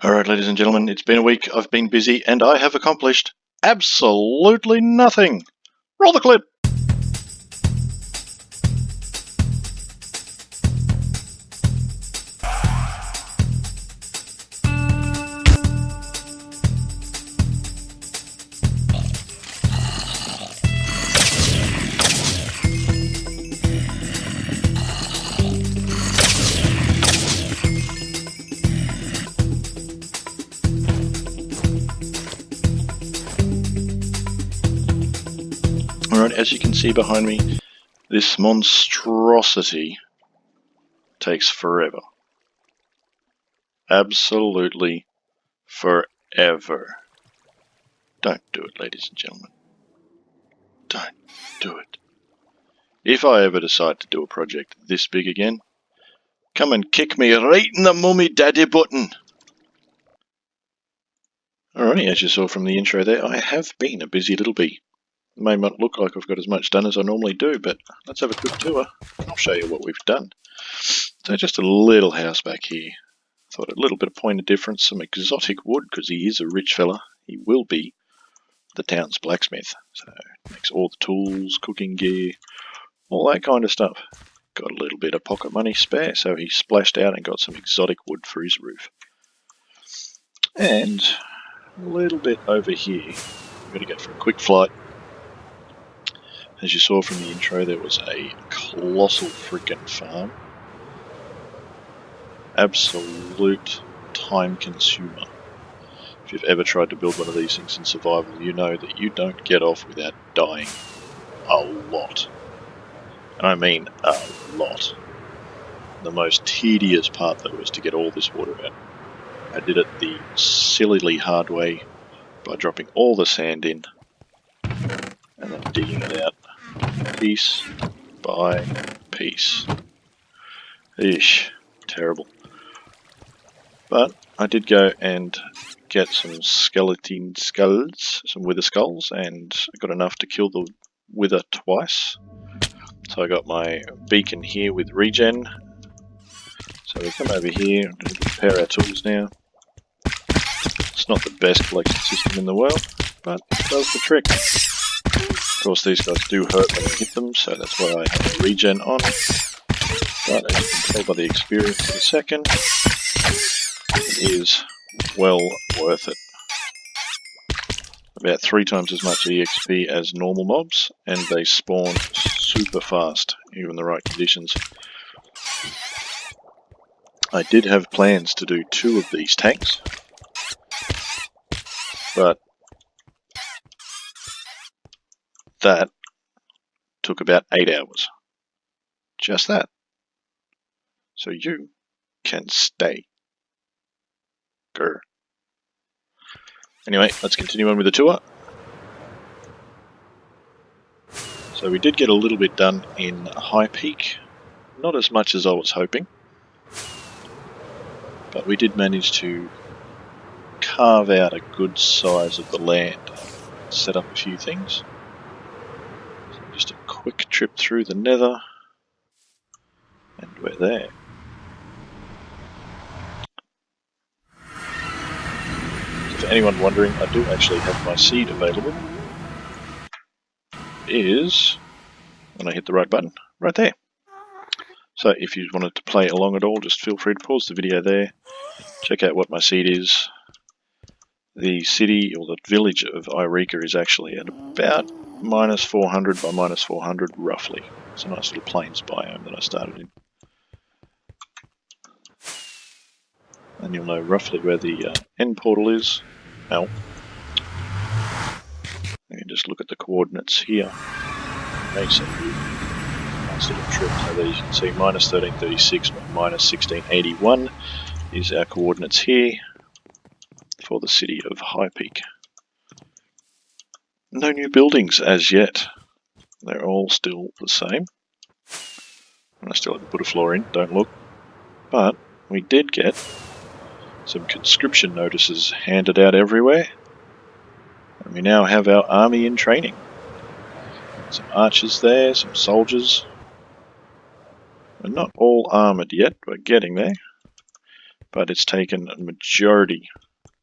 Alright, ladies and gentlemen, it's been a week, I've been busy, and I have accomplished absolutely nothing. Roll the clip! Alright, as you can see behind me, this monstrosity takes forever. Absolutely forever. Don't do it, ladies and gentlemen. Don't do it. If I ever decide to do a project this big again, come and kick me right in the mummy daddy button. Alright, as you saw from the intro there, I have been a busy little bee. It may not look like I've got as much done as I normally do, but let's have a quick tour. I'll show you what we've done. So just a little house back here. Thought a little bit of point of difference, some exotic wood, because he is a rich fella. He will be the town's blacksmith. So makes all the tools, cooking gear, all that kind of stuff. Got a little bit of pocket money spare, so he splashed out and got some exotic wood for his roof. And a little bit over here, we're going to go for a quick flight. As you saw from the intro, there was a colossal freaking farm. Absolute time consumer. If you've ever tried to build one of these things in survival, you know that you don't get off without dying a lot. And I mean a lot. The most tedious part though was to get all this water out. I did it the sillily hard way by dropping all the sand in and then digging it out piece by piece. Eesh, terrible. But I did go and get some skeleton skulls, some wither skulls, and I got enough to kill the wither twice. So I got my beacon here with regen. So we come over here and prepare our tools now. It's not the best collection system in the world, but it does the trick. Of course, these guys do hurt when you hit them, so that's why I have a regen on. But as you can tell by the experience in a second, it is well worth it. About 3 times as much EXP as normal mobs, and they spawn super fast, even in the right conditions. I did have plans to do 2 of these tanks, but that took about 8 hours. Just that. So you can stay. Grr. Anyway, let's continue on with the tour. So we did get a little bit done in High Peak. Not as much as I was hoping. But we did manage to carve out a good size of the land. Set up a few things. So just a quick trip through the nether. And we're there. So for anyone wondering, I do actually have my seed available. It is, when I hit the right button, right there. So if you wanted to play along at all, just feel free to pause the video there. Check out what my seed is. The city, or the village of Eureka is actually at about minus 400 by minus 400, roughly. It's a nice little plains biome that I started in. And you'll know roughly where the end portal is. Now, you can just look at the coordinates here. May send you a nice little trip. So there you can see minus 1336 by minus 1681 is our coordinates here for the city of High Peak. No new buildings as yet. They're all still the same. And I still haven't put a floor in, don't look. But we did get some conscription notices handed out everywhere. And we now have our army in training. Some archers there, some soldiers. We're not all armoured yet, we're getting there. but it's taken a majority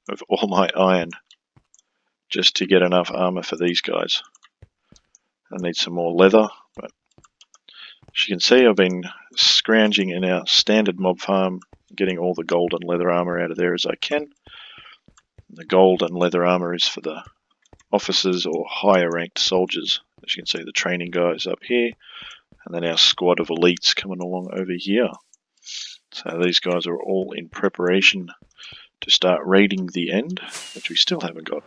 of all my iron just to get enough armor for these guys. I need some more leather, but as you can see, I've been scrounging in our standard mob farm, getting all the gold and leather armor out of there as I can. The gold and leather armor is for the officers or higher ranked soldiers. As you can see, the training guys up here, and then our squad of elites coming along over here. So these guys are all in preparation to start raiding the end, which we still haven't got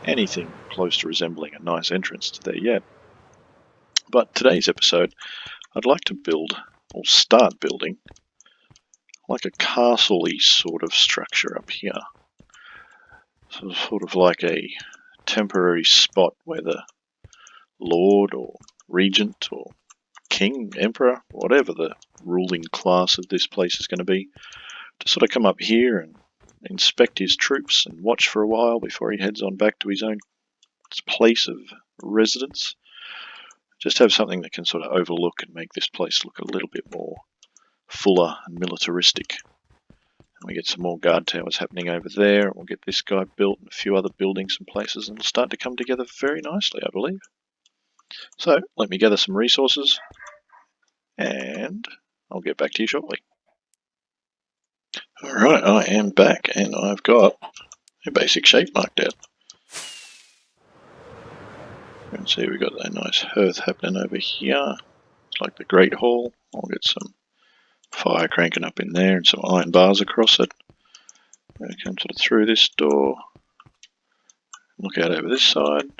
anything close to resembling a nice entrance to there yet. But today's episode, I'd like to build, or start building, like a castle-y sort of structure up here. So sort of like a temporary spot where the lord or regent or king, emperor, whatever the ruling class of this place is going to be, to sort of come up here and inspect his troops and watch for a while before he heads on back to his own place of residence. Just have something that can sort of overlook and make this place look a little bit more fuller and militaristic. And we get some more guard towers happening over there, and we'll get this guy built and a few other buildings and places, and it'll start to come together very nicely, I believe. So let me gather some resources and I'll get back to you shortly. Alright, I am back and I've got a basic shape marked out. You can see we've got a nice hearth happening over here. It's like the Great Hall. I'll get some fire cranking up in there and some iron bars across it. I'm going to come sort of through this door. Look out over this side.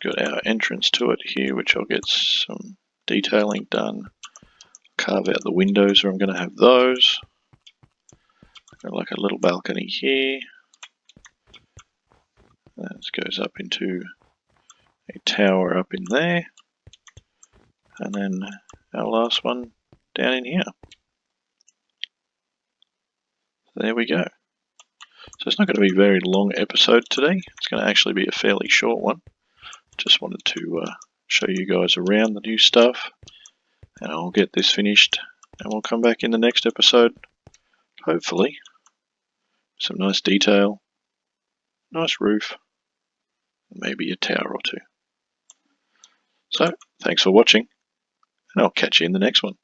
We've got our entrance to it here, which I'll get some detailing done. Carve out the windows where I'm going to have those. Got like a little balcony here. That goes up into a tower up in there. And then our last one down in here. There we go. So it's not going to be a very long episode today. It's going to actually be a fairly short one. Just wanted to show you guys around the new stuff. And I'll get this finished and we'll come back in the next episode. Hopefully. Some nice detail. Nice roof. Maybe a tower or two. So, thanks for watching. And I'll catch you in the next one.